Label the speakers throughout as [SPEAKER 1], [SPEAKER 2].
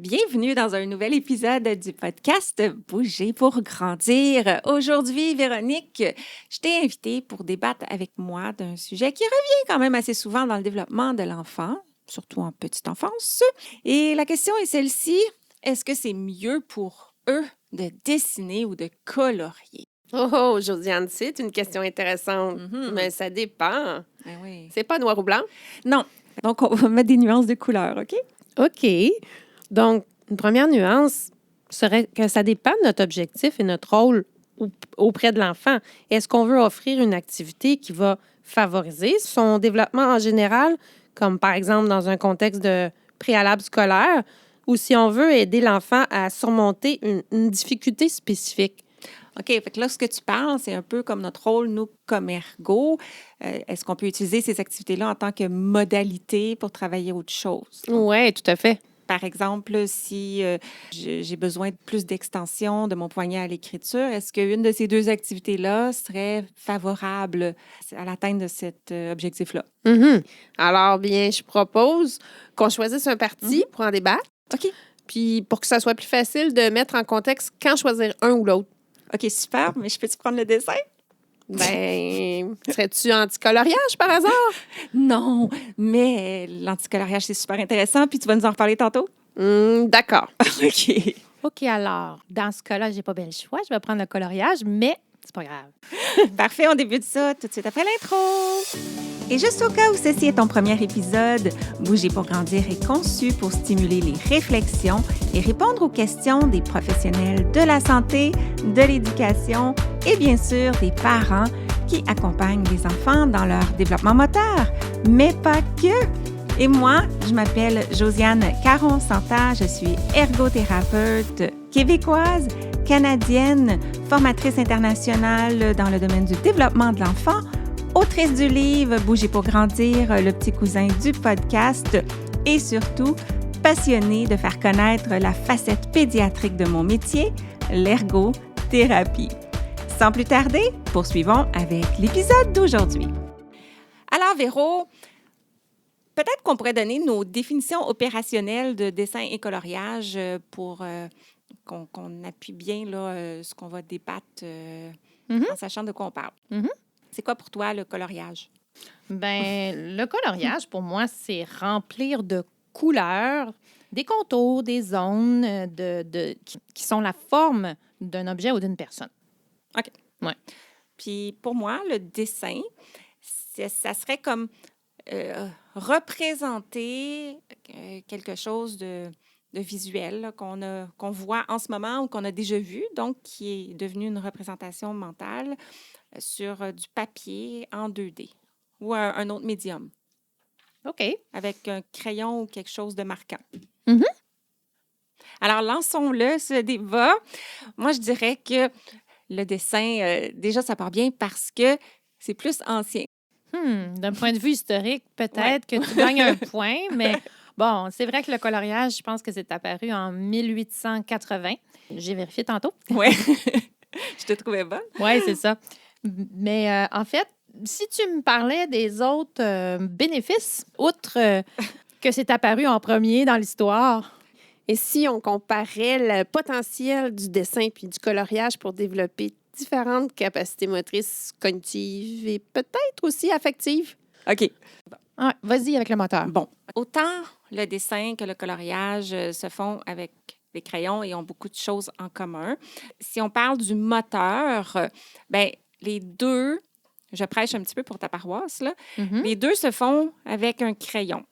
[SPEAKER 1] Bienvenue dans un nouvel épisode du podcast Bouger pour grandir. Aujourd'hui, Véronique, je t'ai invitée pour débattre avec moi d'un sujet qui revient quand même assez souvent dans le développement de l'enfant, surtout en petite enfance. Et la question est celle-ci, est-ce que c'est mieux pour eux de dessiner ou de colorier?
[SPEAKER 2] Oh, Josiane, c'est une question intéressante, mais ça dépend.
[SPEAKER 1] Ah oui.
[SPEAKER 2] C'est pas noir ou blanc?
[SPEAKER 1] Non. Donc, on va mettre des nuances de couleurs, OK?
[SPEAKER 2] OK. Donc, une première nuance serait que ça dépend de notre objectif et notre rôle auprès de l'enfant. Est-ce qu'on veut offrir une activité qui va favoriser son développement en général, comme par exemple dans un contexte de préalable scolaire, ou si on veut aider l'enfant à surmonter une difficulté spécifique?
[SPEAKER 1] OK, fait que là, ce que tu parles, c'est un peu comme notre rôle, nous, comme ergo. Est-ce qu'on peut utiliser ces activités-là en tant que modalité pour travailler autre chose?
[SPEAKER 2] Oui, tout à fait.
[SPEAKER 1] Par exemple, si j'ai besoin de plus d'extension de mon poignet à l'écriture, est-ce qu'une de ces deux activités-là serait favorable à l'atteinte de cet objectif-là?
[SPEAKER 2] Mhm. Alors, bien, je propose qu'on choisisse un parti pour en débattre.
[SPEAKER 1] OK.
[SPEAKER 2] Puis, pour que ça soit plus facile de mettre en contexte quand choisir un ou l'autre.
[SPEAKER 1] OK, super, mais je peux-tu prendre le dessin?
[SPEAKER 2] Ben, serais-tu anti-coloriage par hasard?
[SPEAKER 1] Non, mais l'anticoloriage, c'est super intéressant, puis tu vas nous en reparler tantôt?
[SPEAKER 2] D'accord.
[SPEAKER 1] OK.
[SPEAKER 3] OK, alors, dans ce cas-là, j'ai pas bien le choix. Je vais prendre le coloriage, mais c'est pas grave.
[SPEAKER 1] Parfait, on débute ça tout de suite après l'intro. Et juste au cas où ceci est ton premier épisode, Bouger pour grandir est conçu pour stimuler les réflexions et répondre aux questions des professionnels de la santé, de l'éducation et bien sûr des parents qui accompagnent les enfants dans leur développement moteur, mais pas que. Et moi, je m'appelle Josiane Caron-Santa, je suis ergothérapeute québécoise, canadienne, formatrice internationale dans le domaine du développement de l'enfant, autrice du livre Bouger pour grandir, le petit cousin du podcast et surtout passionnée de faire connaître la facette pédiatrique de mon métier, l'ergothérapie. Sans plus tarder, poursuivons avec l'épisode d'aujourd'hui. Alors Véro, peut-être qu'on pourrait donner nos définitions opérationnelles de dessin et coloriage pour qu'on appuie bien là, ce qu'on va débattre en sachant de quoi on parle. C'est quoi pour toi le coloriage?
[SPEAKER 3] Ben, le coloriage, pour moi, c'est remplir de couleurs des contours, des zones qui sont la forme d'un objet ou d'une personne.
[SPEAKER 1] OK.
[SPEAKER 3] Ouais.
[SPEAKER 1] Puis pour moi, le dessin, ça serait comme représenter quelque chose de visuel là, qu'on voit en ce moment ou qu'on a déjà vu, donc qui est devenu une représentation mentale sur du papier en 2D ou un autre médium,
[SPEAKER 3] OK.
[SPEAKER 1] avec un crayon ou quelque chose de marquant.
[SPEAKER 3] Mhm.
[SPEAKER 1] Alors, lançons-le, ce débat. Moi, je dirais que le dessin, déjà, ça part bien parce que c'est plus ancien.
[SPEAKER 3] D'un point de vue historique, peut-être que tu gagnes un point, mais bon, c'est vrai que le coloriage, je pense que c'est apparu en 1880. J'ai vérifié tantôt.
[SPEAKER 1] Oui, je te trouvais bonne.
[SPEAKER 3] Oui, c'est ça. Mais en fait, si tu me parlais des autres bénéfices, outre que c'est apparu en premier dans l'histoire.
[SPEAKER 2] Et si on comparait le potentiel du dessin puis du coloriage pour développer différentes capacités motrices, cognitives et peut-être aussi affectives?
[SPEAKER 1] OK.
[SPEAKER 3] Ah, vas-y avec le moteur.
[SPEAKER 1] Bon, autant le dessin que le coloriage se font avec les crayons et ont beaucoup de choses en commun. Si on parle du moteur, ben les deux, je prêche un petit peu pour ta paroisse, là, les deux se font avec un crayon.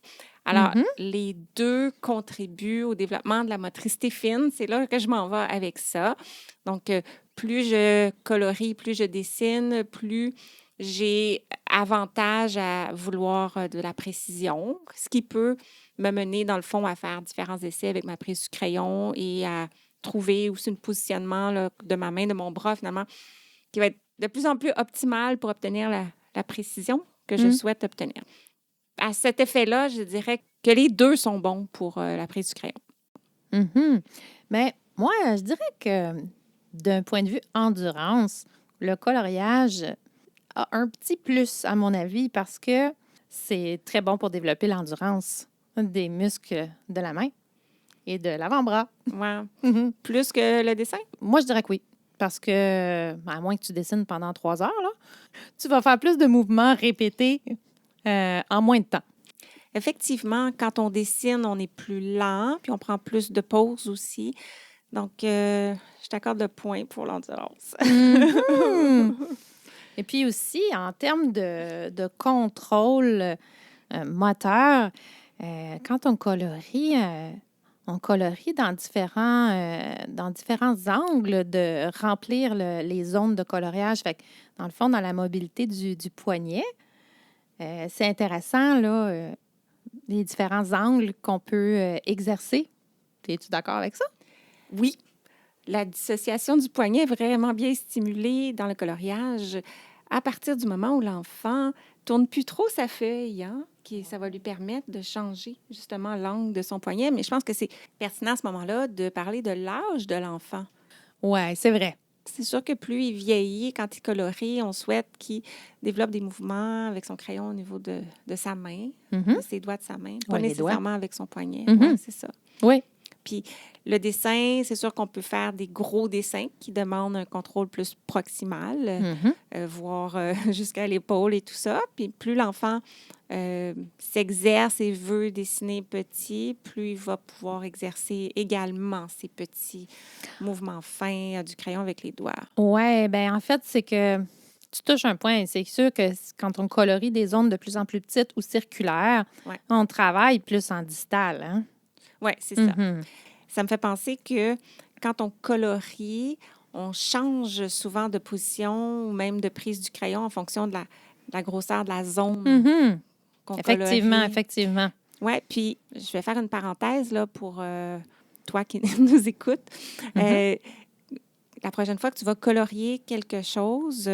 [SPEAKER 1] Alors, les deux contribuent au développement de la motricité fine. C'est là que je m'en vais avec ça. Donc, plus je colorie, plus je dessine, plus j'ai avantage à vouloir de la précision, ce qui peut me mener, dans le fond, à faire différents essais avec ma prise du crayon et à trouver aussi un positionnement là, de ma main, de mon bras, finalement, qui va être de plus en plus optimal pour obtenir la précision que je souhaite obtenir. À cet effet-là, je dirais que les deux sont bons pour la prise du crayon.
[SPEAKER 3] Mais moi, je dirais que d'un point de vue endurance, le coloriage a un petit plus, à mon avis, parce que c'est très bon pour développer l'endurance des muscles de la main. et de l'avant-bras.
[SPEAKER 1] Ouais.
[SPEAKER 3] Mhm.
[SPEAKER 1] Plus que le dessin?
[SPEAKER 3] Moi, je dirais que oui. Parce que, à moins que tu dessines pendant 3 heures, là, tu vas faire plus de mouvements répétés en moins de temps.
[SPEAKER 1] Effectivement, quand on dessine, on est plus lent, puis on prend plus de pauses aussi. Donc, je t'accorde le point pour l'endurance.
[SPEAKER 3] Mhm. Et puis aussi, en termes de contrôle moteur, quand on colorie dans différents angles de remplir les zones de coloriage. Fait que, dans le fond, dans la mobilité du poignet, c'est intéressant, là, les différents angles qu'on peut exercer. Es-tu d'accord avec ça?
[SPEAKER 1] Oui, la dissociation du poignet est vraiment bien stimulée dans le coloriage à partir du moment où l'enfant tourne plus trop sa feuille, hein, ça va lui permettre de changer justement l'angle de son poignet. Mais je pense que c'est pertinent à ce moment-là de parler de l'âge de l'enfant.
[SPEAKER 3] Oui, c'est vrai.
[SPEAKER 1] C'est sûr que plus il vieillit, quand il colorie, on souhaite qu'il développe des mouvements avec son crayon au niveau de sa main,
[SPEAKER 3] Mhm.
[SPEAKER 1] de ses doigts de sa main, pas
[SPEAKER 3] Ouais, les doigts.
[SPEAKER 1] nécessairement avec son poignet.
[SPEAKER 3] Mhm.
[SPEAKER 1] Ouais, c'est ça.
[SPEAKER 3] Oui.
[SPEAKER 1] Puis le dessin, c'est sûr qu'on peut faire des gros dessins qui demandent un contrôle plus proximal,
[SPEAKER 3] Mhm.
[SPEAKER 1] voire jusqu'à l'épaule et tout ça. Puis plus l'enfant s'exerce et veut dessiner petit, plus il va pouvoir exercer également ces petits mouvements fins du crayon avec les doigts.
[SPEAKER 3] Oui, bien, en fait, c'est que tu touches un point. C'est sûr que quand on colorie des zones de plus en plus petites ou circulaires,
[SPEAKER 1] Ouais.
[SPEAKER 3] on travaille plus en distal. Hein?
[SPEAKER 1] Oui, c'est ça.
[SPEAKER 3] Mhm.
[SPEAKER 1] Ça me fait penser que quand on colorie, on change souvent de position ou même de prise du crayon en fonction de la grosseur de la zone
[SPEAKER 3] Mhm.
[SPEAKER 1] qu'on
[SPEAKER 3] Effectivement,
[SPEAKER 1] colorie.
[SPEAKER 3] effectivement.
[SPEAKER 1] Oui, puis je vais faire une parenthèse là, pour toi qui nous écoutes.
[SPEAKER 3] Mhm.
[SPEAKER 1] La prochaine fois que tu vas colorier quelque chose,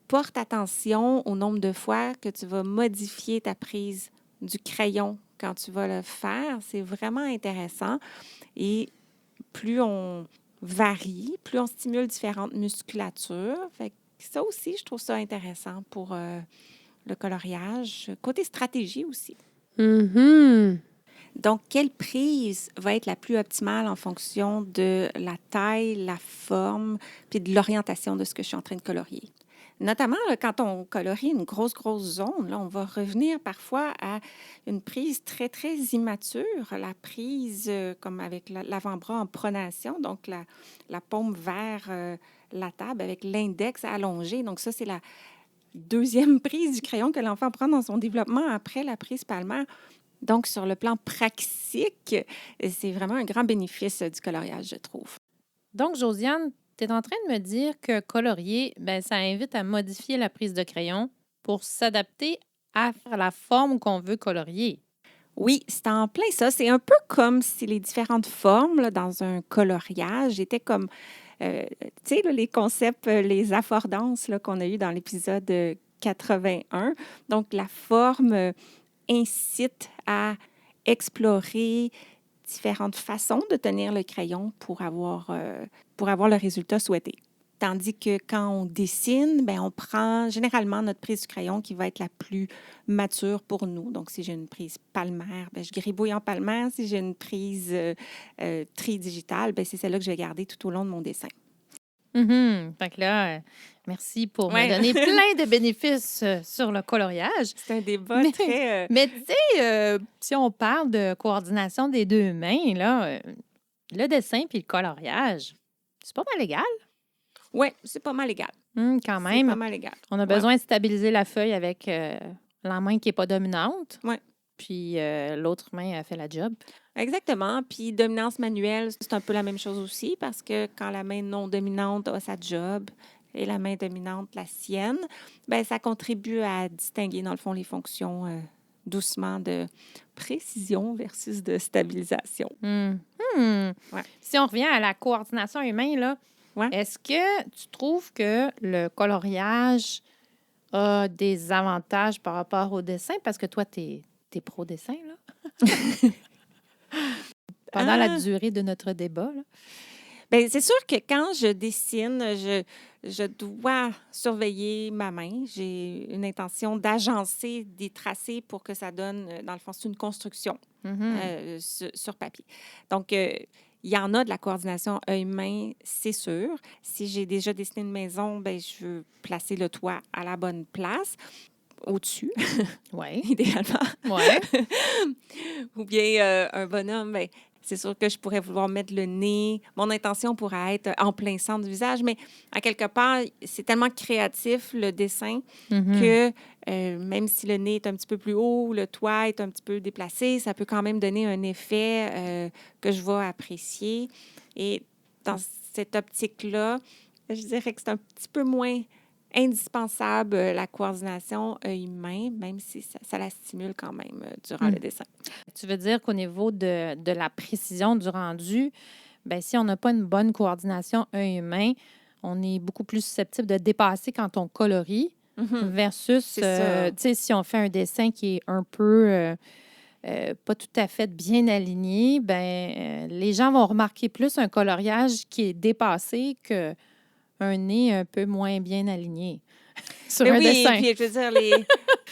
[SPEAKER 1] porte attention au nombre de fois que tu vas modifier ta prise du crayon quand tu vas le faire. C'est vraiment intéressant. Et plus on varie, plus on stimule différentes musculatures. Fait que ça aussi, je trouve ça intéressant pour le coloriage. Côté stratégie aussi.
[SPEAKER 2] Mhm.
[SPEAKER 1] Donc, quelle prise va être la plus optimale en fonction de la taille, la forme, puis de l'orientation de ce que je suis en train de colorier? Notamment, là, quand on colorie une grosse zone, là, on va revenir parfois à une prise très, très immature, la prise comme avec l'avant-bras en pronation, donc la paume vers la table avec l'index allongé. Donc ça, c'est la deuxième prise du crayon que l'enfant prend dans son développement après la prise palmaire. Donc, sur le plan praxique, c'est vraiment un grand bénéfice du coloriage, je trouve.
[SPEAKER 3] Donc, Josiane, tu es en train de me dire que colorier, ben, ça invite à modifier la prise de crayon pour s'adapter à la forme qu'on veut colorier.
[SPEAKER 1] Oui, c'est en plein ça. C'est un peu comme si les différentes formes là, dans un coloriage étaient comme, tu sais, là, les concepts, les affordances là, qu'on a eu dans l'épisode 81. Donc, la forme incite à explorer différentes façons de tenir le crayon pour avoir le résultat souhaité. Tandis que quand on dessine, bien, on prend généralement notre prise du crayon qui va être la plus mature pour nous. Donc, si j'ai une prise palmaire, bien, je gribouille en palmaire. Si j'ai une prise tridigitale, bien, c'est celle-là que je vais garder tout au long de mon dessin.
[SPEAKER 3] Fait que là, merci pour
[SPEAKER 1] Ouais.
[SPEAKER 3] me donner plein de bénéfices sur le coloriage.
[SPEAKER 1] C'est un débat très...
[SPEAKER 3] Mais tu sais, si on parle de coordination des deux mains, là, le dessin puis le coloriage, c'est pas mal égal.
[SPEAKER 1] Oui, c'est pas mal égal.
[SPEAKER 3] Quand
[SPEAKER 1] C'est pas
[SPEAKER 3] même,
[SPEAKER 1] mal égal.
[SPEAKER 3] on a
[SPEAKER 1] Ouais.
[SPEAKER 3] besoin de stabiliser la feuille avec la main qui n'est pas dominante.
[SPEAKER 1] Ouais.
[SPEAKER 3] Puis l'autre main a fait la job.
[SPEAKER 1] Exactement. Puis dominance manuelle, c'est un peu la même chose aussi parce que quand la main non dominante a sa job et la main dominante la sienne, bien, ça contribue à distinguer dans le fond les fonctions doucement de précision versus de stabilisation. Ouais.
[SPEAKER 3] Si on revient à la coordination humaine, là,
[SPEAKER 1] Ouais.
[SPEAKER 3] est-ce que tu trouves que le coloriage a des avantages par rapport au dessin? Parce que toi, tu es pro-dessin, là. Pendant la durée de notre débat, là.
[SPEAKER 1] Bien, c'est sûr que quand je dessine, je dois surveiller ma main. J'ai une intention d'agencer des tracés pour que ça donne, dans le fond, c'est une construction sur papier. Donc, il y en a de la coordination œil-main, c'est sûr. Si j'ai déjà dessiné une maison, bien, je veux placer le toit à la bonne place, au-dessus,
[SPEAKER 3] Oui.
[SPEAKER 1] idéalement.
[SPEAKER 3] Oui.
[SPEAKER 1] Ou bien un bonhomme, bien, c'est sûr que je pourrais vouloir mettre le nez. Mon intention pourrait être en plein centre du visage, mais à quelque part, c'est tellement créatif, le dessin, que même si le nez est un petit peu plus haut, le toit est un petit peu déplacé, ça peut quand même donner un effet que je vais apprécier. Et dans cette optique-là, je dirais que c'est un petit peu moins indispensable, la coordination œil-main, même si ça la stimule quand même durant le dessin.
[SPEAKER 3] Tu veux dire qu'au niveau de la précision du rendu, bien, si on n'a pas une bonne coordination œil-main, on est beaucoup plus susceptible de dépasser quand on colorie versus,
[SPEAKER 1] C'est ça.
[SPEAKER 3] tu sais, si on fait un dessin qui est un peu pas tout à fait bien aligné, ben les gens vont remarquer plus un coloriage qui est dépassé qu'un nez un peu moins bien aligné sur
[SPEAKER 1] Mais
[SPEAKER 3] un
[SPEAKER 1] oui,
[SPEAKER 3] dessin.
[SPEAKER 1] puis je veux dire,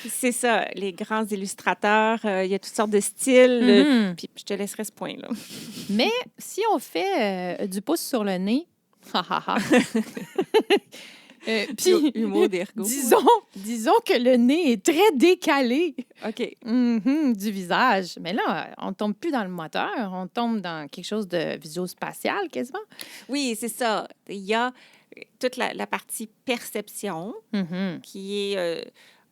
[SPEAKER 1] c'est ça, les grands illustrateurs, il y a toutes sortes de styles, puis je te laisserai ce point-là.
[SPEAKER 3] Mais si on fait du pouce sur le nez, ha, ha, ha. Puis,
[SPEAKER 1] Humour d'ergot.
[SPEAKER 3] disons que le nez est très décalé
[SPEAKER 1] OK.
[SPEAKER 3] du visage. Mais là, on ne tombe plus dans le moteur, on tombe dans quelque chose de visuospatial quasiment.
[SPEAKER 1] Oui, c'est ça. Il y a toute la partie perception qui est,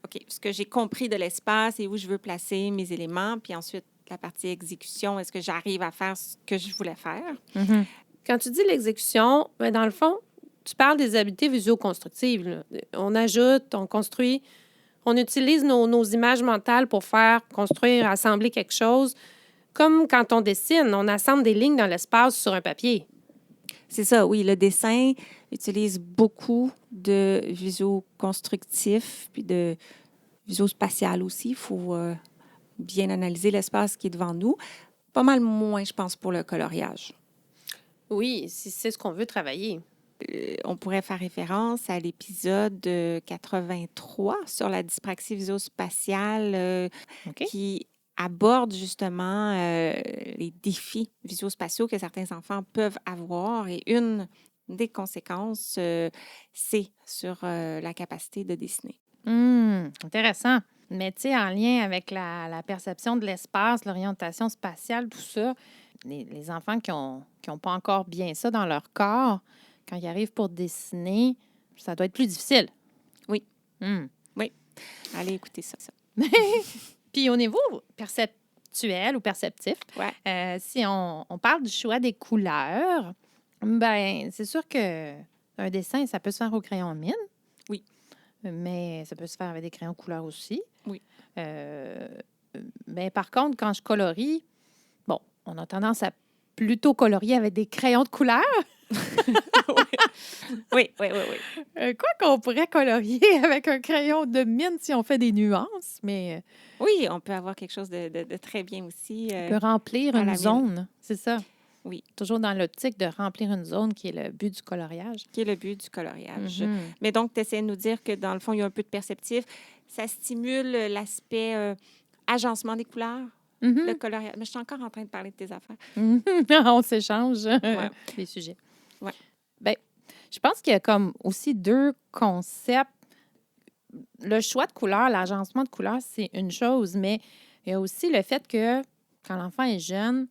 [SPEAKER 1] OK, ce que j'ai compris de l'espace et où je veux placer mes éléments, puis ensuite la partie exécution, est-ce que j'arrive à faire ce que je voulais faire?
[SPEAKER 2] Quand tu dis l'exécution, bien, dans le fond, tu parles des habiletés visuo-constructives. Là. On ajoute, on construit, on utilise nos images mentales pour faire construire, assembler quelque chose. Comme quand on dessine, on assemble des lignes dans l'espace sur un papier.
[SPEAKER 1] C'est ça, oui. Le dessin utilise beaucoup de visuo-constructif, puis de visuo-spatial aussi. Il faut bien analyser l'espace qui est devant nous. Pas mal moins, je pense, pour le coloriage.
[SPEAKER 2] Oui, si c'est ce qu'on veut travailler.
[SPEAKER 1] On pourrait faire référence à l'épisode 83 sur la dyspraxie visuospatiale qui aborde justement les défis visuospatiaux que certains enfants peuvent avoir. Et une des conséquences, c'est sur la capacité de dessiner.
[SPEAKER 3] Intéressant. Mais tu sais, en lien avec la perception de l'espace, l'orientation spatiale, tout ça, les enfants qui ont pas encore bien ça dans leur corps, quand ils arrivent pour dessiner, ça doit être plus difficile.
[SPEAKER 1] Oui. Oui. Allez écouter ça.
[SPEAKER 3] Puis au niveau perceptuel ou perceptif, si on parle du choix des couleurs, ben c'est sûr que un dessin, ça peut se faire au crayon de mine.
[SPEAKER 1] Oui.
[SPEAKER 3] Mais ça peut se faire avec des crayons couleurs aussi.
[SPEAKER 1] Oui.
[SPEAKER 3] Mais par contre, quand je colorie, bon, on a tendance à plutôt colorier avec des crayons de couleur.
[SPEAKER 1] Oui.
[SPEAKER 3] Quoi qu'on pourrait colorier avec un crayon de mine si on fait des nuances, mais...
[SPEAKER 1] Oui, on peut avoir quelque chose de très bien aussi.
[SPEAKER 3] on peut remplir une zone, c'est ça.
[SPEAKER 1] Oui.
[SPEAKER 3] Toujours dans l'optique de remplir une zone qui est le but du coloriage.
[SPEAKER 1] Qui est le but du coloriage. Mais donc, tu essaies de nous dire que dans le fond, il y a un peu de perceptif. Ça stimule l'aspect agencement des couleurs, le coloriage. Mais je suis encore en train de parler de tes affaires.
[SPEAKER 3] On s'échange les sujets.
[SPEAKER 1] Ouais.
[SPEAKER 3] Bien, je pense qu'il y a comme aussi deux concepts. Le choix de couleurs, l'agencement de couleurs, c'est une chose, mais il y a aussi le fait que quand l'enfant est jeune,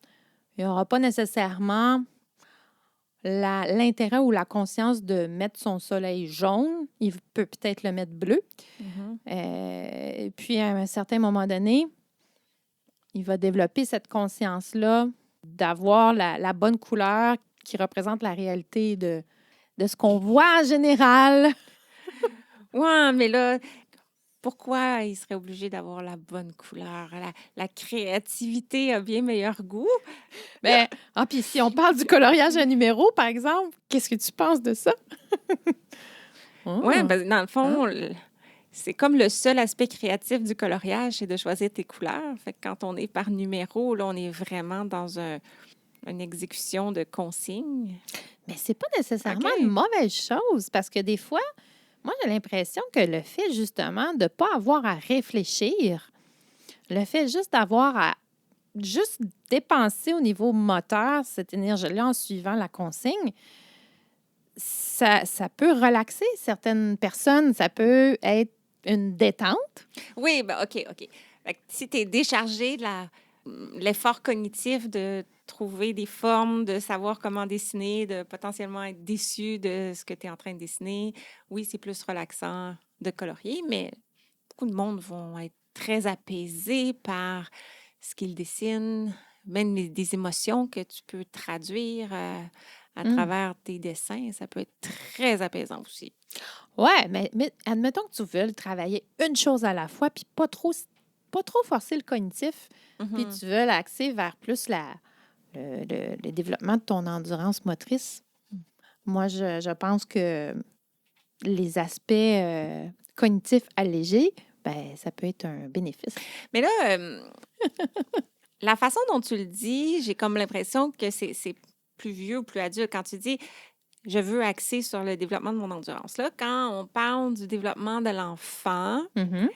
[SPEAKER 3] il n'aura pas nécessairement l'intérêt ou la conscience de mettre son soleil jaune. Il peut peut-être le mettre bleu. Et puis, à un certain moment donné, il va développer cette conscience-là d'avoir la bonne couleur qui représente la réalité de ce qu'on voit en général.
[SPEAKER 1] Oui, mais là, pourquoi il serait obligé d'avoir la bonne couleur? La créativité a bien meilleur goût.
[SPEAKER 3] Bien, puis si on parle du coloriage à numéro, par exemple, qu'est-ce que tu penses de ça?
[SPEAKER 1] Oui, ben, dans le fond, c'est comme le seul aspect créatif du coloriage, c'est de choisir tes couleurs. Fait que quand on est par numéro, là, on est vraiment dans une exécution de consignes.
[SPEAKER 3] Mais c'est pas nécessairement
[SPEAKER 1] OK.
[SPEAKER 3] une mauvaise chose parce que des fois, moi, j'ai l'impression que le fait justement de ne pas avoir à réfléchir, le fait juste d'avoir à juste dépenser au niveau moteur cette énergie-là en suivant la consigne, ça peut relaxer certaines personnes. Ça peut être une détente.
[SPEAKER 1] Oui, ben OK, OK. Fait que si tu es déchargé de l'effort cognitif de trouver des formes, de savoir comment dessiner, de potentiellement être déçu de ce que tu es en train de dessiner, oui, c'est plus relaxant de colorier, mais beaucoup de monde vont être très apaisés par ce qu'ils dessinent, même des émotions que tu peux traduire à travers tes dessins. Ça peut être très apaisant aussi.
[SPEAKER 3] Ouais, mais admettons que tu veux travailler une chose à la fois, puis pas trop forcer le cognitif, puis
[SPEAKER 1] Mhm.
[SPEAKER 3] tu veux l'axer vers plus le développement de ton endurance motrice. Moi, je pense que les aspects cognitifs allégés, ben, ça peut être un bénéfice.
[SPEAKER 1] Mais là, la façon dont tu le dis, j'ai comme l'impression que c'est plus vieux ou plus adulte. Quand tu dis je veux axer sur le développement de mon endurance. Là, quand on parle du développement de l'enfant,
[SPEAKER 3] Mhm.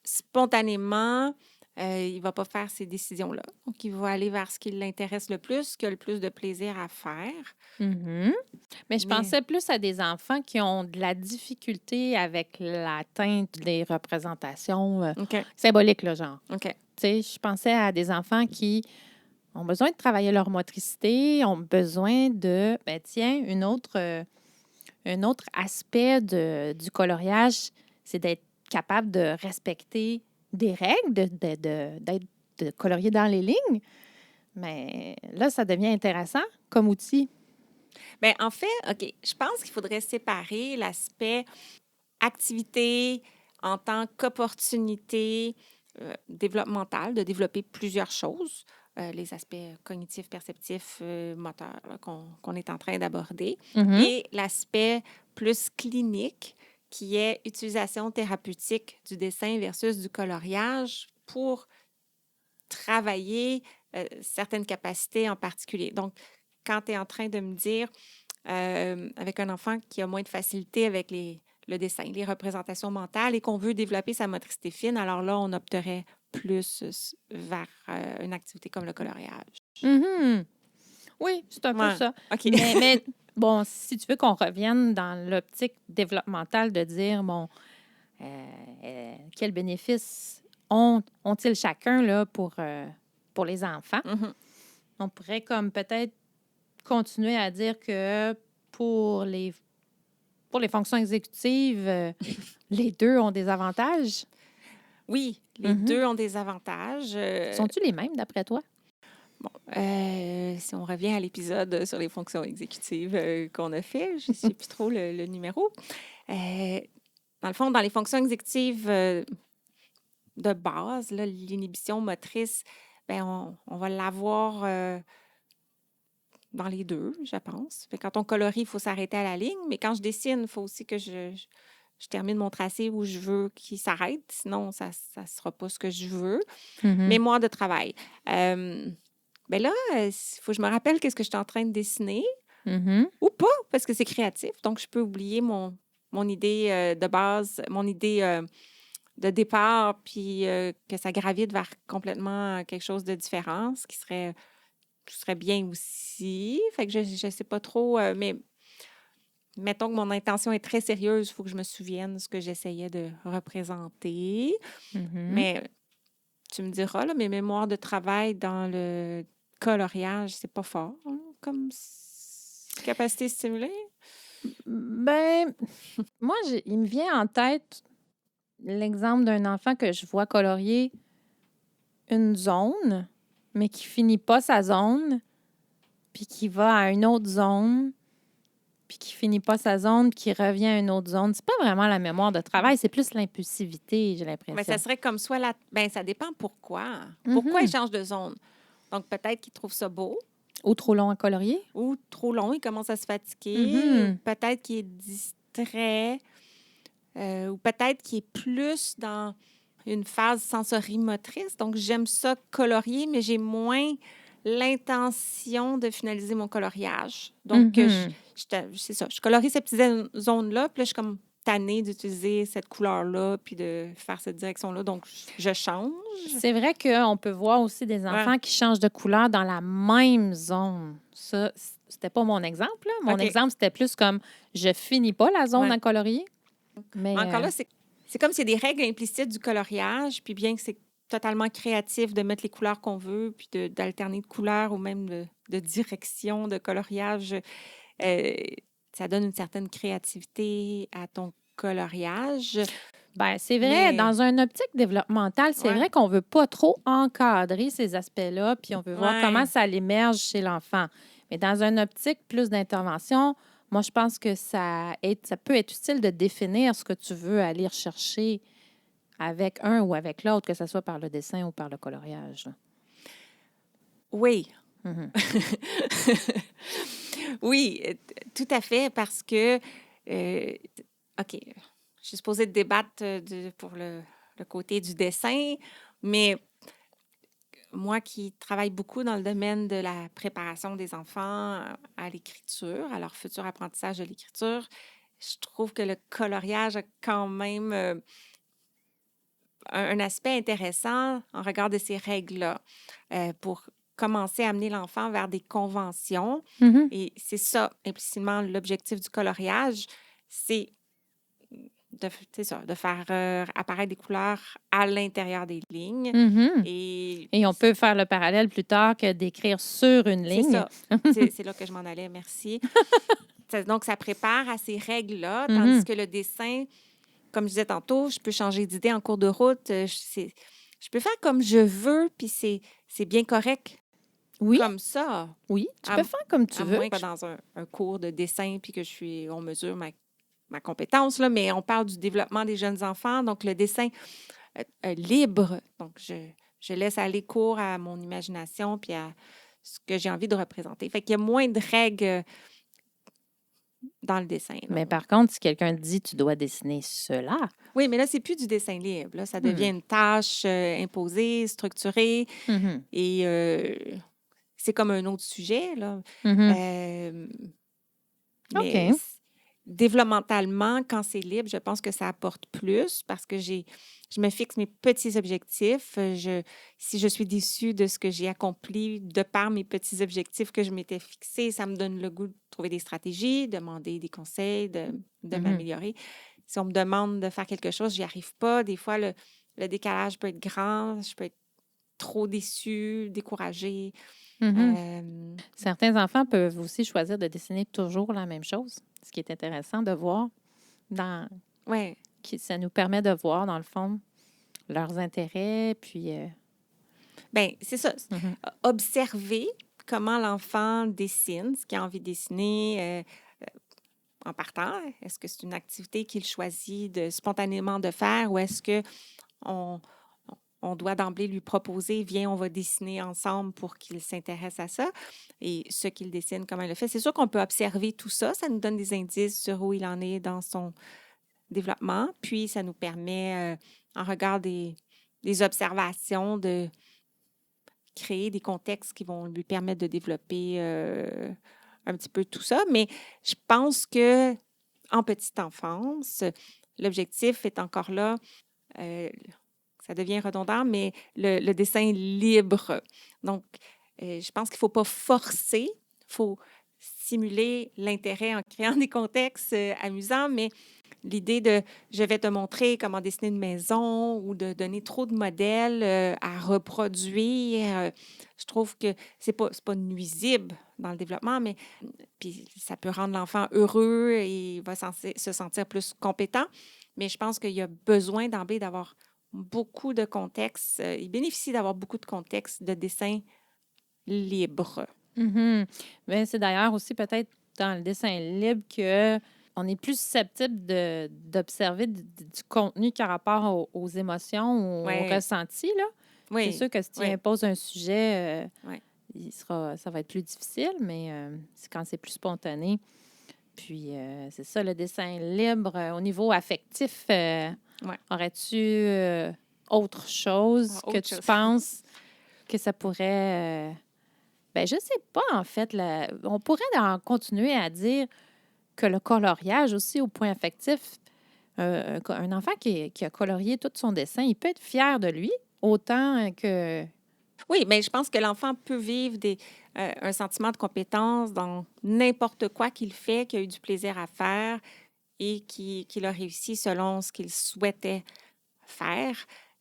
[SPEAKER 1] spontanément, il ne va pas faire ces décisions-là. Donc, il va aller vers ce qui l'intéresse le plus, qui a le plus de plaisir à faire.
[SPEAKER 3] Mhm. Mais je
[SPEAKER 1] Mais-
[SPEAKER 3] pensais plus à des enfants qui ont de la difficulté avec l'atteinte des représentations
[SPEAKER 1] OK,
[SPEAKER 3] symboliques, là, genre.
[SPEAKER 1] OK.
[SPEAKER 3] Tu sais, je pensais à des enfants qui ont besoin de travailler leur motricité, ont besoin de, ben tiens, un autre aspect du coloriage, c'est d'être capable de respecter des règles, de colorier dans les lignes. Mais là, ça devient intéressant comme outil.
[SPEAKER 1] Bien, en fait, OK, je pense qu'il faudrait séparer l'aspect activité en tant qu'opportunité développementale, de développer plusieurs choses, les aspects cognitifs, perceptifs, moteurs là, qu'on est en train d'aborder,
[SPEAKER 3] Mhm.
[SPEAKER 1] et l'aspect plus clinique, qui est utilisation thérapeutique du dessin versus du coloriage pour travailler certaines capacités en particulier. Donc, quand tu es en train de me dire, avec un enfant qui a moins de facilité avec le dessin, les représentations mentales et qu'on veut développer sa motricité fine, alors là, on opterait plus vers une activité comme le coloriage.
[SPEAKER 3] Mhm. Oui, c'est un peu
[SPEAKER 1] Ouais,
[SPEAKER 3] ça.
[SPEAKER 1] OK.
[SPEAKER 3] Mais bon, si tu veux qu'on revienne dans l'optique développementale de dire, bon, quels bénéfices ont-ils chacun là, pour les enfants?
[SPEAKER 1] Mhm.
[SPEAKER 3] On pourrait comme peut-être continuer à dire que pour les, pour les fonctions exécutives, les deux ont des avantages.
[SPEAKER 1] Oui, les
[SPEAKER 3] Mhm.
[SPEAKER 1] deux ont des avantages.
[SPEAKER 3] Sont-ils les mêmes d'après toi?
[SPEAKER 1] Bon, si on revient à l'épisode sur les fonctions exécutives qu'on a fait, je ne sais plus trop le numéro. Dans le fond, dans les fonctions exécutives de base, là, l'inhibition motrice, ben on va l'avoir dans les deux, je pense. Fait que quand on colorie, il faut s'arrêter à la ligne, mais quand je dessine, il faut aussi que je termine mon tracé où je veux qu'il s'arrête, sinon ça ne sera pas ce que je veux.
[SPEAKER 3] Mhm.
[SPEAKER 1] Mémoire de travail. Ben là, il faut que je me rappelle qu'est-ce que je suis en train de dessiner
[SPEAKER 3] Mhm.
[SPEAKER 1] ou pas, parce que c'est créatif. Donc, je peux oublier mon idée de base, mon idée de départ, puis que ça gravite vers complètement quelque chose de différent, ce qui serait bien aussi. Fait que je ne sais pas trop, mais mettons que mon intention est très sérieuse, il faut que je me souvienne de ce que j'essayais de représenter.
[SPEAKER 3] Mhm.
[SPEAKER 1] Mais tu me diras, là, mes mémoires de travail dans le coloriage, c'est pas fort hein, comme capacité stimulée.
[SPEAKER 3] Ben, moi, il me vient en tête l'exemple d'un enfant que je vois colorier une zone, mais qui finit pas sa zone, puis qui va à une autre zone, puis qui finit pas sa zone, qui revient à une autre zone. C'est pas vraiment la mémoire de travail, c'est plus l'impulsivité, j'ai
[SPEAKER 1] Mais
[SPEAKER 3] l'impression.
[SPEAKER 1] ça serait comme soit la. Ben, ça dépend pourquoi. Pourquoi il change de zone? Donc, peut-être qu'il trouve ça beau
[SPEAKER 3] Ou trop long à colorier.
[SPEAKER 1] ou trop long, il commence à se fatiguer, ou
[SPEAKER 3] Mhm.
[SPEAKER 1] peut-être qu'il est distrait, ou peut-être qu'il est plus dans une phase sensorimotrice. Donc, j'aime ça colorier, mais j'ai moins l'intention de finaliser mon coloriage. Donc, c'est ça. Je colorie ces petites zones-là, puis là, je suis comme tannée d'utiliser cette couleur-là, puis de faire cette direction-là. Donc, je change.
[SPEAKER 3] C'est vrai qu'on peut voir aussi des enfants qui changent de couleur dans la même zone. Ça, c'était pas mon exemple. Là. Mon exemple, c'était plus comme je finis pas la zone à colorier. Mais
[SPEAKER 1] encore là, c'est comme s'il y a des règles implicites du coloriage, puis bien que c'est totalement créatif de mettre les couleurs qu'on veut, puis d'alterner de couleurs ou même de direction de coloriage, ça donne une certaine créativité à ton coloriage.
[SPEAKER 3] Bien, c'est vrai, dans une optique développementale, c'est vrai qu'on ne veut pas trop encadrer ces aspects-là, puis on veut voir comment ça l'émerge chez l'enfant. Mais dans une optique plus d'intervention, moi, je pense que ça peut être utile de définir ce que tu veux aller rechercher avec un ou avec l'autre, que ce soit par le dessin ou par le coloriage.
[SPEAKER 1] Oui. Oui, tout à fait, parce que, OK, je suis supposée débattre pour le côté du dessin, mais moi qui travaille beaucoup dans le domaine de la préparation des enfants à l'écriture, à leur futur apprentissage de l'écriture, je trouve que le coloriage a quand même un aspect intéressant en regard de ces règles-là pour commencer à amener l'enfant vers des conventions. Et c'est ça, implicitement, l'objectif du coloriage, c'est de faire apparaître des couleurs à l'intérieur des lignes.
[SPEAKER 3] Et on peut faire le parallèle plus tard que d'écrire sur une ligne.
[SPEAKER 1] C'est ça. C'est là que je m'en allais, merci. Donc, ça prépare à ces règles-là, tandis que le dessin, comme je disais tantôt, je peux changer d'idée en cours de route. Je peux faire comme je veux, puis c'est bien correct.
[SPEAKER 3] Oui.
[SPEAKER 1] Comme ça.
[SPEAKER 3] Oui, tu peux faire comme tu veux.
[SPEAKER 1] Moins pas dans un cours de dessin, puis que on mesure ma compétence, là, mais on parle du développement des jeunes enfants, donc le dessin libre. Donc, je laisse aller cours à mon imagination, puis à ce que j'ai envie de représenter. Fait qu'il y a moins de règles dans le dessin. Là.
[SPEAKER 3] Mais par contre, si quelqu'un dit tu dois dessiner cela.
[SPEAKER 1] Oui, mais là, c'est plus du dessin libre. Là, ça devient une tâche imposée, structurée. Et c'est comme un autre sujet. Là. Mais développemental, quand c'est libre, je pense que ça apporte plus parce que je me fixe mes petits objectifs. Si je suis déçue de ce que j'ai accompli de par mes petits objectifs que je m'étais fixés, ça me donne le goût de trouver des stratégies, demander des conseils, de m'améliorer. Si on me demande de faire quelque chose, je n'y arrive pas. Des fois, le décalage peut être grand. Je peux être trop déçue, découragée.
[SPEAKER 3] Certains enfants peuvent aussi choisir de dessiner toujours la même chose, ce qui est intéressant de voir. Ça nous permet de voir, dans le fond, leurs intérêts, puis...
[SPEAKER 1] Bien, c'est ça. Observer comment l'enfant dessine, ce qu'il a envie de dessiner en partant. Est-ce que c'est une activité qu'il choisit spontanément de faire ou est-ce qu'on doit d'emblée lui proposer, viens, on va dessiner ensemble pour qu'il s'intéresse à ça. Et ce qu'il dessine, comment il le fait. C'est sûr qu'on peut observer tout ça. Ça nous donne des indices sur où il en est dans son développement. Puis, ça nous permet, en regard des observations, de créer des contextes qui vont lui permettre de développer un petit peu tout ça. Mais je pense que en petite enfance, l'objectif est encore là. Ça devient redondant, mais le dessin libre. Donc, je pense qu'il ne faut pas forcer, il faut stimuler l'intérêt en créant des contextes amusants, mais l'idée de « je vais te montrer comment dessiner une maison » ou de donner trop de modèles à reproduire, je trouve que c'est pas nuisible dans le développement, mais puis ça peut rendre l'enfant heureux et il va se sentir plus compétent. Mais je pense qu'il y a besoin d'emblée d'avoir beaucoup de contextes. Il bénéficie d'avoir beaucoup de contextes de dessin libre.
[SPEAKER 3] Mais c'est d'ailleurs aussi peut-être dans le dessin libre qu'on est plus susceptible d'observer du contenu qui a rapport aux émotions ou aux ressentis. Là. C'est sûr que si tu imposes un sujet, ça va être plus difficile, mais c'est quand c'est plus spontané. Puis, c'est ça, le dessin libre. Au niveau affectif, aurais-tu autre chose que tu penses que ça pourrait Bien, je ne sais pas, en fait. On pourrait continuer à dire que le coloriage aussi, au point affectif, un enfant qui a colorié tout son dessin, il peut être fier de lui, autant que...
[SPEAKER 1] Oui, mais je pense que l'enfant peut vivre un sentiment de compétence dans n'importe quoi qu'il fait, qu'il a eu du plaisir à faire et qu'il a réussi selon ce qu'il souhaitait faire.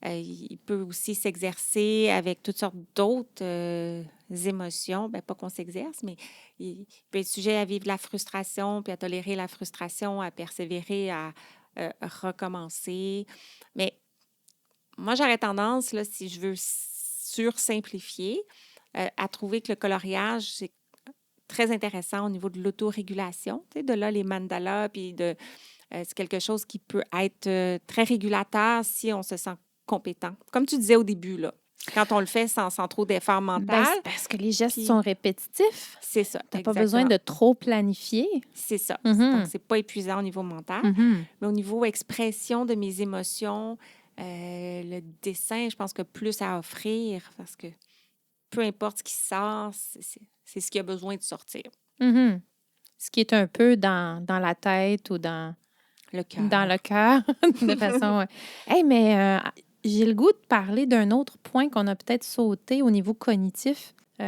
[SPEAKER 1] Il peut aussi s'exercer avec toutes sortes d'autres émotions. Bien, pas qu'on s'exerce, mais il peut être sujet à vivre la frustration, puis à tolérer la frustration, à persévérer, à recommencer. Mais moi, j'aurais tendance, là, si je veux sursimplifier, à trouver que le coloriage, c'est très intéressant au niveau de l'autorégulation. Tu sais, de là, les mandalas, puis c'est quelque chose qui peut être très régulateur si on se sent compétent. Comme tu disais au début, là, quand on le fait sans trop d'effort mental.
[SPEAKER 3] Ben, c'est parce que les gestes sont répétitifs.
[SPEAKER 1] C'est ça.
[SPEAKER 3] Tu n'as pas besoin de trop planifier.
[SPEAKER 1] C'est ça.
[SPEAKER 3] Mm-hmm.
[SPEAKER 1] Donc, c'est pas épuisant au niveau mental.
[SPEAKER 3] Mm-hmm.
[SPEAKER 1] Mais au niveau expression de mes émotions, le dessin, je pense que plus à offrir parce que peu importe ce qui sort, c'est ce qui a besoin de sortir.
[SPEAKER 3] Mm-hmm. Ce qui est un peu dans la tête ou dans
[SPEAKER 1] le cœur.
[SPEAKER 3] Dans le cœur, de façon... Hey, mais j'ai le goût de parler d'un autre point qu'on a peut-être sauté au niveau cognitif. On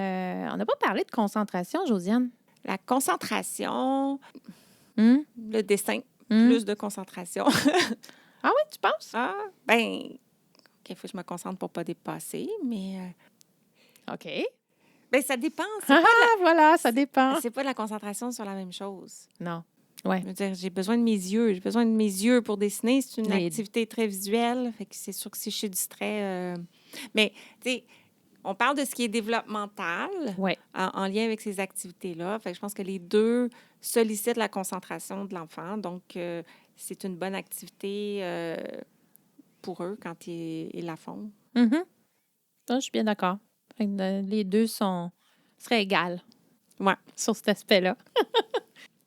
[SPEAKER 3] n'a pas parlé de concentration, Josiane.
[SPEAKER 1] La concentration, le dessin, plus de concentration.
[SPEAKER 3] Ah oui, tu penses?
[SPEAKER 1] Ah, bien, il faut que je me concentre pour ne pas dépasser, mais...
[SPEAKER 3] OK.
[SPEAKER 1] Bien, ça dépend.
[SPEAKER 3] Voilà, ça dépend.
[SPEAKER 1] C'est pas de la concentration sur la même chose.
[SPEAKER 3] Non. Ouais.
[SPEAKER 1] Je veux dire, j'ai besoin de mes yeux. J'ai besoin de mes yeux pour dessiner. C'est une activité très visuelle. Fait que c'est sûr que si je suis distrait... Mais, tu sais, on parle de ce qui est développemental en lien avec ces activités-là. Fait que je pense que les deux sollicitent la concentration de l'enfant. Donc, c'est une bonne activité pour eux quand ils la font.
[SPEAKER 3] Mm-hmm. Je suis bien d'accord. Les deux seraient égales sur cet aspect-là.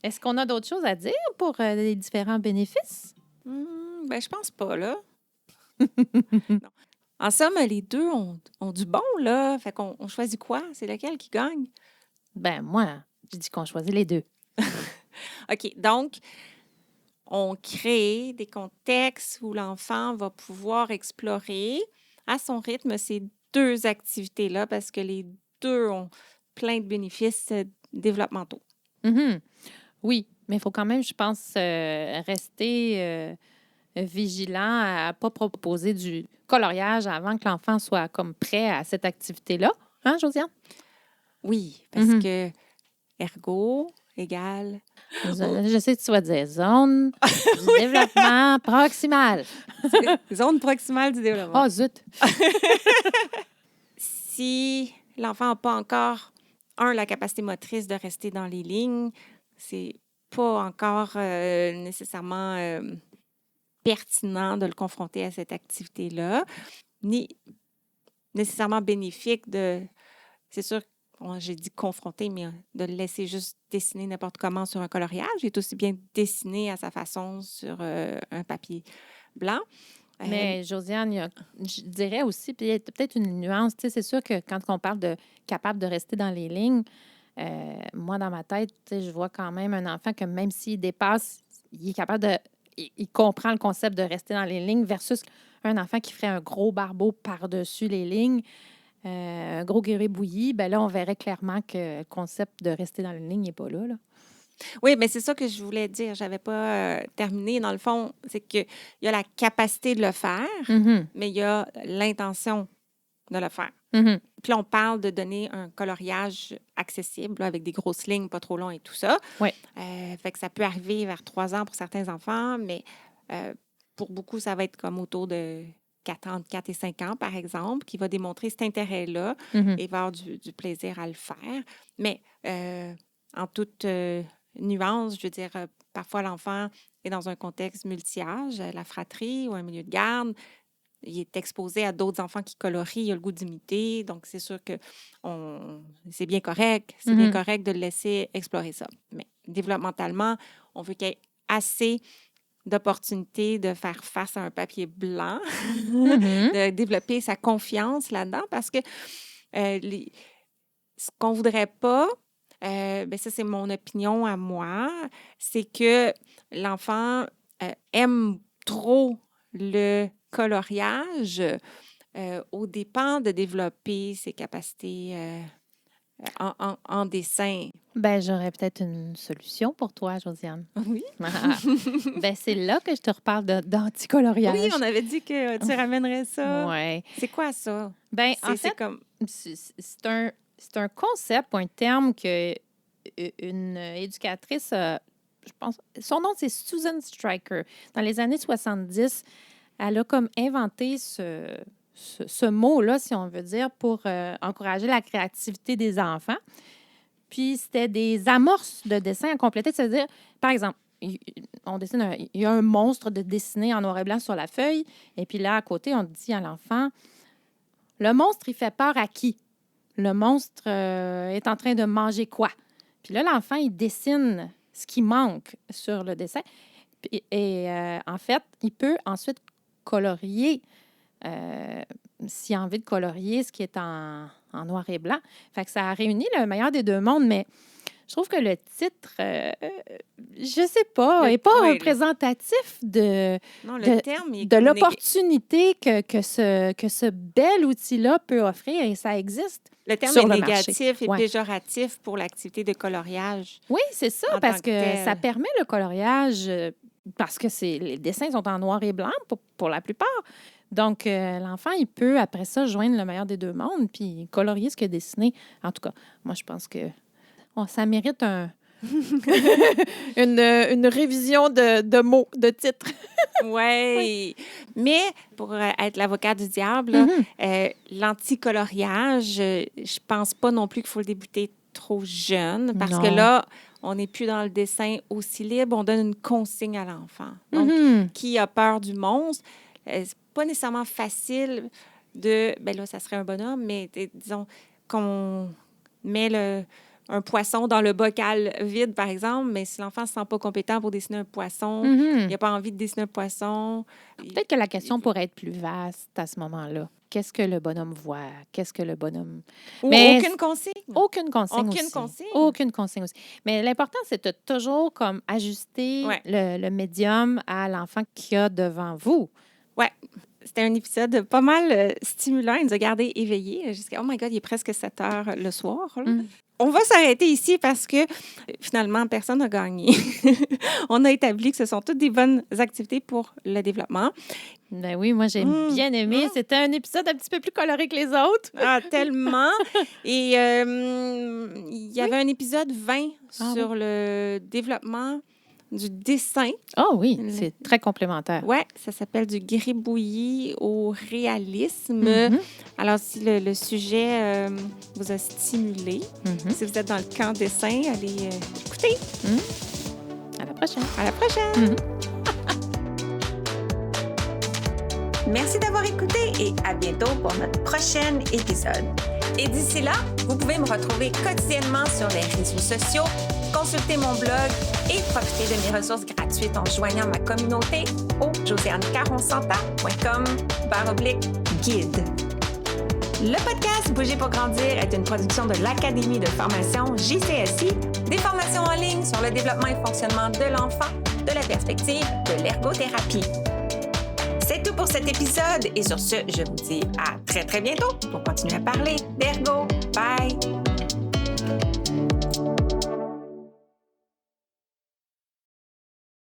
[SPEAKER 3] Est-ce qu'on a d'autres choses à dire pour les différents bénéfices?
[SPEAKER 1] Ben, je pense pas, là. Non. En somme, les deux ont du bon, là. Fait qu'on choisit quoi? C'est lequel qui gagne?
[SPEAKER 3] Ben, moi, je dis qu'on choisit les deux.
[SPEAKER 1] OK. Donc, on crée des contextes où l'enfant va pouvoir explorer à son rythme ces deux activités-là parce que les deux ont plein de bénéfices développementaux.
[SPEAKER 3] Mm-hmm. Oui, mais il faut quand même, je pense, rester vigilant à ne pas proposer du coloriage avant que l'enfant soit comme prêt à cette activité-là. Hein, Josiane?
[SPEAKER 1] Oui, parce que ergo égale...
[SPEAKER 3] Je sais que tu vas dire zone du développement proximal.
[SPEAKER 1] Zone proximale du développement.
[SPEAKER 3] Oh, zut!
[SPEAKER 1] Si l'enfant n'a pas encore, la capacité motrice de rester dans les lignes, c'est pas encore nécessairement pertinent de le confronter à cette activité-là, ni nécessairement bénéfique c'est sûr, j'ai dit confronter, mais de le laisser juste dessiner n'importe comment sur un coloriage. Il est aussi bien dessiné à sa façon sur un papier blanc.
[SPEAKER 3] Mais Josiane, je dirais aussi, puis il y a peut-être une nuance. C'est sûr que quand on parle de capable de rester dans les lignes, moi, dans ma tête, je vois quand même un enfant que même s'il dépasse, il est capable de... Il comprend le concept de rester dans les lignes versus un enfant qui ferait un gros barbeau par-dessus les lignes, un gros guéret bouilli, bien là, on verrait clairement que le concept de rester dans les lignes n'est pas là.
[SPEAKER 1] Oui, mais c'est ça que je voulais dire. Je n'avais pas terminé. Dans le fond, c'est qu'il y a la capacité de le faire, mais il y a l'intention de le faire.
[SPEAKER 3] Mm-hmm.
[SPEAKER 1] Puis là, on parle de donner un coloriage accessible là, avec des grosses lignes, pas trop longs et tout ça.
[SPEAKER 3] Oui.
[SPEAKER 1] Fait que ça peut arriver vers 3 ans pour certains enfants, mais pour beaucoup, ça va être comme autour de 4 et 5 ans, par exemple, qui va démontrer cet intérêt-là et va avoir du plaisir à le faire. Mais en toute nuance, je veux dire, parfois l'enfant est dans un contexte multi-âge, la fratrie ou un milieu de garde. Il est exposé à d'autres enfants qui colorient, il a le goût d'imiter. Donc, c'est sûr que c'est bien correct. C'est bien correct de le laisser explorer ça. Mais développementalement, on veut qu'il y ait assez d'opportunités de faire face à un papier blanc, de développer sa confiance là-dedans parce que ce qu'on ne voudrait pas, ça, c'est mon opinion à moi, c'est que l'enfant aime trop le coloriage au dépens de développer ses capacités en dessin.
[SPEAKER 3] Ben, j'aurais peut-être une solution pour toi, Josiane.
[SPEAKER 1] Oui.
[SPEAKER 3] Ben, c'est là que je te reparle d'anticoloriage.
[SPEAKER 1] Oui, on avait dit que tu ramènerais ça.
[SPEAKER 3] Ouais.
[SPEAKER 1] C'est quoi ça?
[SPEAKER 3] Ben, en
[SPEAKER 1] C'est
[SPEAKER 3] fait,
[SPEAKER 1] comme...
[SPEAKER 3] c'est un concept ou un terme que une éducatrice, je pense, son nom, c'est Susan Stryker. Dans les années 70, elle a comme inventé ce mot-là, si on veut dire, pour encourager la créativité des enfants. Puis, c'était des amorces de dessin à compléter. C'est-à-dire, par exemple, on dessine il y a un monstre de dessiné en noir et blanc sur la feuille. Et puis là, à côté, on dit à l'enfant, le monstre, il fait peur à qui? Le monstre est en train de manger quoi? Puis là, l'enfant, il dessine ce qui manque sur le dessin. Et en fait, il peut ensuite colorier, s'il a envie de colorier ce qui est en noir et blanc. Fait que ça a réuni le meilleur des deux mondes, mais je trouve que le titre, je sais pas, n'est pas représentatif de l'opportunité que ce bel outil-là peut offrir, et ça existe.
[SPEAKER 1] Le terme
[SPEAKER 3] sur
[SPEAKER 1] est
[SPEAKER 3] le
[SPEAKER 1] négatif
[SPEAKER 3] marché.
[SPEAKER 1] et péjoratif pour l'activité de coloriage.
[SPEAKER 3] Oui, c'est ça, parce que ça permet le coloriage, parce que les dessins sont en noir et blanc pour la plupart. Donc, l'enfant, il peut, après ça, joindre le meilleur des deux mondes puis colorier ce qu'il a dessiné. En tout cas, moi, je pense que ça mérite une révision de mots, de titres.
[SPEAKER 1] Oui. Mais pour être l'avocat du diable, l'anticoloriage, je pense pas non plus qu'il faut le débuter trop jeune, parce que là, on n'est plus dans le dessin aussi libre. On donne une consigne à l'enfant. Donc, qui a peur du monstre? C'est pas nécessairement facile de... Ben là, ça serait un bonhomme, mais disons qu'on met un poisson dans le bocal vide, par exemple, mais si l'enfant ne se sent pas compétent pour dessiner un poisson, il n'a pas envie de dessiner un poisson...
[SPEAKER 3] Peut-être que la question pourrait être plus vaste à ce moment-là. Qu'est-ce que le bonhomme voit? Qu'est-ce que le bonhomme...
[SPEAKER 1] Mais aucune consigne.
[SPEAKER 3] Aucune consigne aussi. Aucune consigne aussi. Mais l'important, c'est de toujours comme ajuster le médium à l'enfant qu'il y a devant vous.
[SPEAKER 1] Oui. C'était un épisode pas mal stimulant. Il nous a gardés éveillés jusqu'à, oh my God, il est presque 7 heures le soir. On va s'arrêter ici parce que finalement, personne n'a gagné. On a établi que ce sont toutes des bonnes activités pour le développement.
[SPEAKER 3] Ben oui, moi, j'ai bien aimé. C'était un épisode un petit peu plus coloré que les autres.
[SPEAKER 1] Ah, tellement! Et il y avait un épisode 20 sur le développement du dessin.
[SPEAKER 3] Oh oui, c'est très complémentaire.
[SPEAKER 1] Oui, ça s'appelle du gribouillis au réalisme. Alors, si le sujet vous a stimulé, si vous êtes dans le camp dessin, allez écouter.
[SPEAKER 3] À la prochaine.
[SPEAKER 1] À la prochaine. Merci d'avoir écouté et à bientôt pour notre prochain épisode. Et d'ici là, vous pouvez me retrouver quotidiennement sur les réseaux sociaux, consulter mon blog et profiter de mes ressources gratuites en joignant ma communauté au josianecaronsanta.com/guide. Le podcast Bouger pour grandir est une production de l'Académie de formation JCSI, des formations en ligne sur le développement et fonctionnement de l'enfant, de la perspective de l'ergothérapie. C'est tout pour cet épisode et sur ce, je vous dis à très, très bientôt pour continuer à parler d'ergo. Bye!